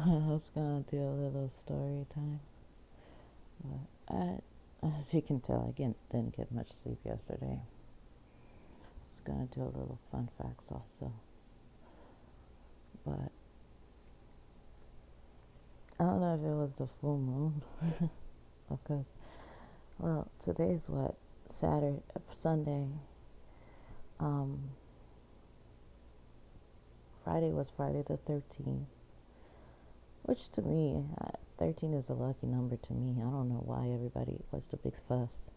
I was gonna do a little story time, but as you can tell, I didn't get much sleep yesterday. I was gonna do a little fun facts also, but I don't know if it was the full moon because, well, today's what, Saturday, Sunday. Um, Friday was Friday the 13th, which to me, 13 is a lucky number to me. I don't know why everybody was the big fuss.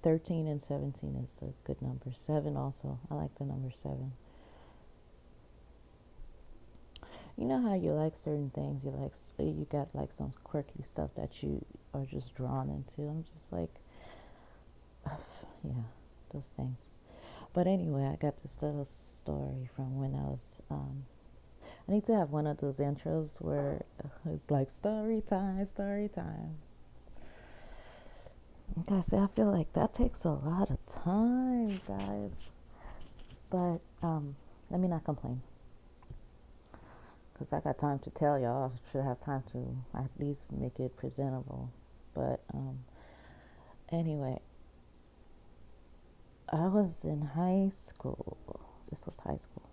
13 and 17 is a good number. 7 also. I like the number 7. You know how you like certain things, you got like some quirky stuff that you are just drawn into. I'm just like, yeah, those things. But anyway, I got this little story from when I was. I need to have one of those intros where it's like story time, story time. Guys, I feel like that takes a lot of time, guys. But let me not complain, because I got time to tell y'all. I should have time to at least make it presentable. But anyway, I was in high school. This was high school.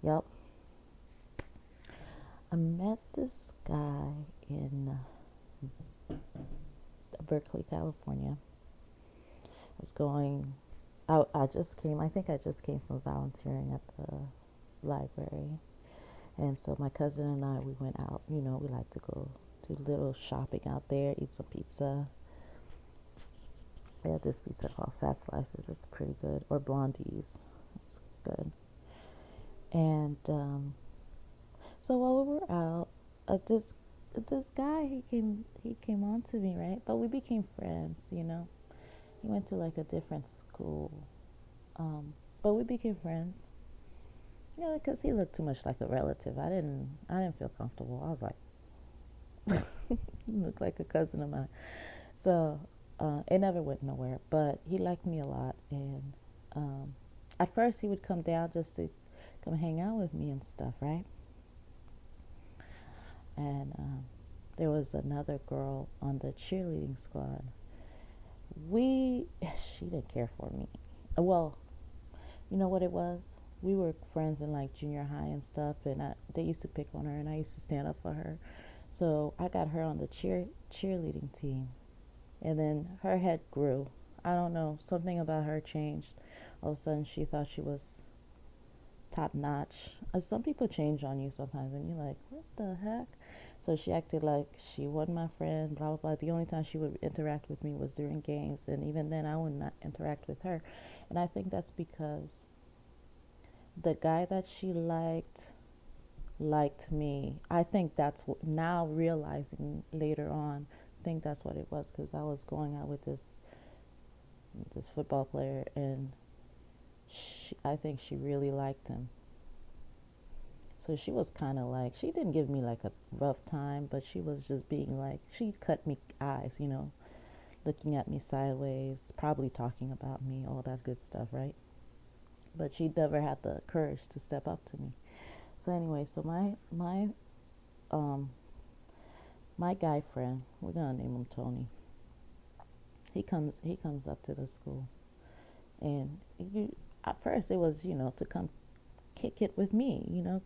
Yep. I met this guy in Berkeley, California. I was going out. I think I just came from volunteering at the library. And so my cousin and I, we went out. We like to go do little shopping out there, eat some pizza. They have this pizza called Fat Slices. It's pretty good. Or Blondie's. It's good. And so while we were out, this guy he came on to me, right? But we became friends. He went to like a different school, but we became friends. Because he looked too much like a relative. I didn't feel comfortable. I was like, he looked like a cousin of mine. So it never went nowhere. But he liked me a lot, and um, at first he would come down just to come hang out with me and stuff, right? And there was another girl on the cheerleading squad. We, she didn't care for me. Well, you know what it was? We were friends in like junior high and stuff, and they used to pick on her, and I used to stand up for her. So I got her on the cheerleading team, and then her head grew. I don't know, something about her changed. All of a sudden, she thought she was top notch. Some people change on you sometimes, and you're like, what the heck? So she acted like she wasn't my friend, blah, blah, blah. The only time she would interact with me was during games, and even then, I would not interact with her. And I think that's because the guy that she liked me. I think that's what, now realizing later on, I think that's what it was, because I was going out with this football player, and I think she really liked him. So she was kind of like, she didn't give me like a rough time, but she was just being like, she cut me eyes, looking at me sideways, probably talking about me, all that good stuff, right? But she never had the courage to step up to me. So anyway, so um my guy friend, we're gonna name him Tony. He comes up to the school, and at first it was to come kick it with me, you know,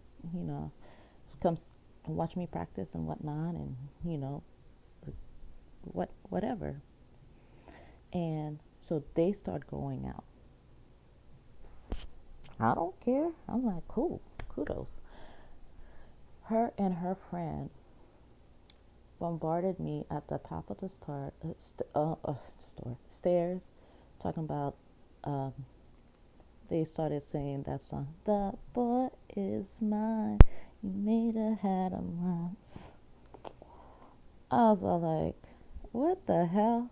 come watch me practice and whatnot, and you know whatever. And so they start going out. I don't care. I'm like, cool, kudos. Her and her friend bombarded me at the top of the stairs, talking about. Um, they started saying that song. The boy is mine. You made a had him once. I was all like, what the hell?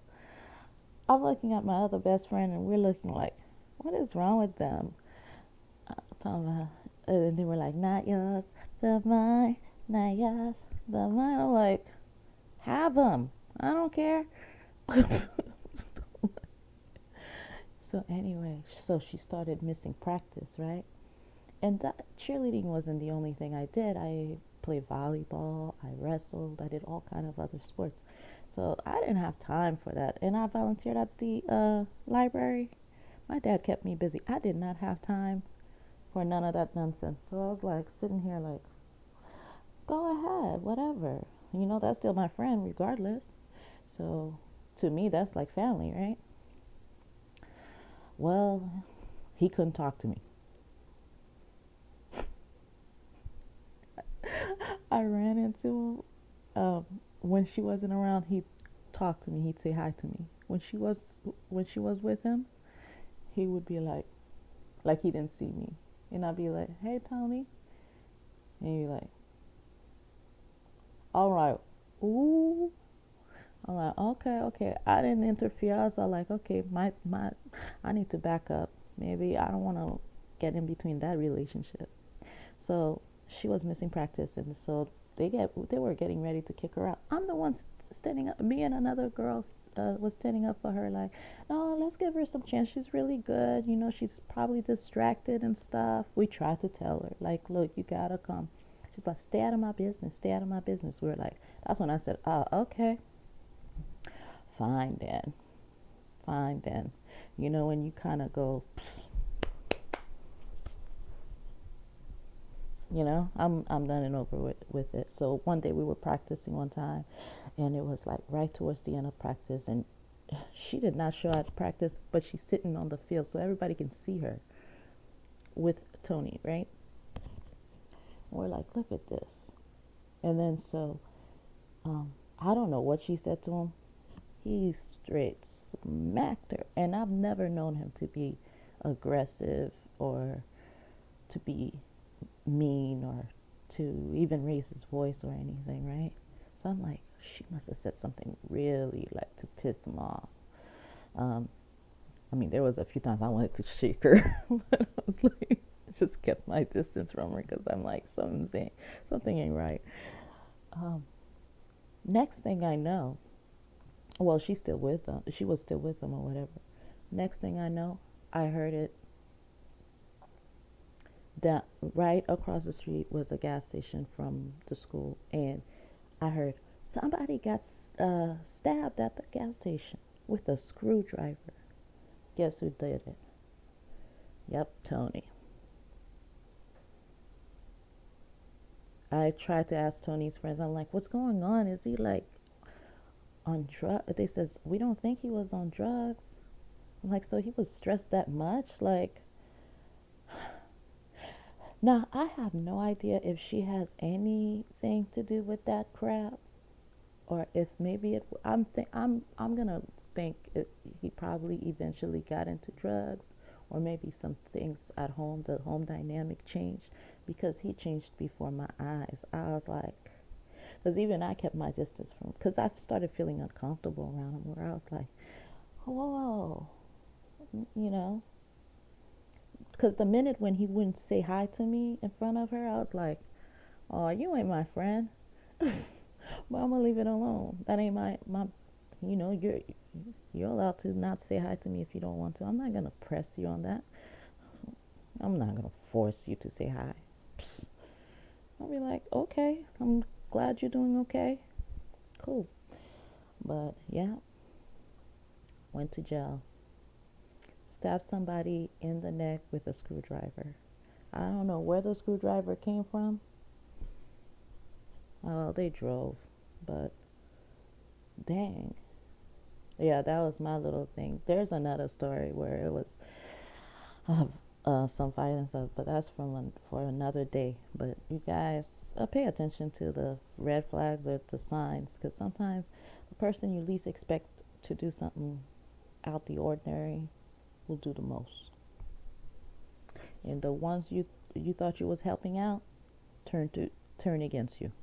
I'm looking at my other best friend, and we're looking like, what is wrong with them? Talking about, and they were like, not yours, the mine, not yours, the mine. I'm like, have them. I don't care. So anyway, so she started missing practice, right? And that cheerleading wasn't the only thing I did. I played volleyball, I wrestled, I did all kind of other sports. So I didn't have time for that. And I volunteered at the library. My dad kept me busy. I did not have time for none of that nonsense. So I was like sitting here like, go ahead, whatever. That's still my friend regardless. So to me, that's like family, right? Well, he couldn't talk to me. I ran into him. When she wasn't around, he'd talk to me. He'd say hi to me. When she was with him, he would be like he didn't see me, and I'd be like, "Hey, Tony," and he'd be like, "All right, ooh." I'm like, "Okay, okay." I didn't interfere. I was all like, "Okay, I need to back up. Maybe I don't want to get in between that relationship." So she was missing practice, and so they were getting ready to kick her out. I'm the one standing up. Me and another girl was standing up for her, like, no, let's give her some chance. She's really good. She's probably distracted and stuff. We tried to tell her, like, look, you gotta come. She's like, stay out of my business. Stay out of my business. We were like, that's when I said, okay, fine then, fine then. When you kind of go, I'm done and over with it. So one day we were practicing one time, and it was like right towards the end of practice, and she did not show up to practice, but she's sitting on the field so everybody can see her with Tony, right? And we're like, look at this. And then so I don't know what she said to him. He straight smacked her, and I've never known him to be aggressive or to be mean or to even raise his voice or anything, right? So I'm like, she must have said something really like to piss him off. Um, I mean, there was a few times I wanted to shake her, but I was like, just kept my distance from her because I'm like, something ain't right. Um, Next thing I know, well, she's still with them. She was still with them or whatever. Next thing I know, I heard it that right across the street was a gas station from the school, and I heard somebody got stabbed at the gas station with a screwdriver. Guess who did it? Yep, Tony. I tried to ask Tony's friends. I'm like, what's going on? Is he like on drugs? They says we don't think he was on drugs. I'm like, so he was stressed that much? Like, now I have no idea if she has anything to do with that crap, or if maybe it. I'm gonna think he probably eventually got into drugs, or maybe some things at home. The home dynamic changed because he changed before my eyes. I was like, because even I kept my distance from, because I started feeling uncomfortable around him, where I was like, whoa, you know, because the minute when he wouldn't say hi to me in front of her, I was like, oh, you ain't my friend. But I'm gonna leave it alone. That ain't my. You're allowed to not say hi to me if you don't want to. I'm not gonna press you on that. I'm not gonna force you to say hi. Psst. I'll be like, okay, I'm glad you're doing okay. Cool. But yeah, went to jail. Stabbed somebody in the neck with a screwdriver. I don't know where the screwdriver came from. Oh, they drove. But dang. Yeah, that was my little thing. There's another story where it was uh, some violence, but that's for another day. But you guys pay attention to the red flags or the signs, because sometimes the person you least expect to do something out the ordinary will do the most, and the ones you thought you was helping out turn against you.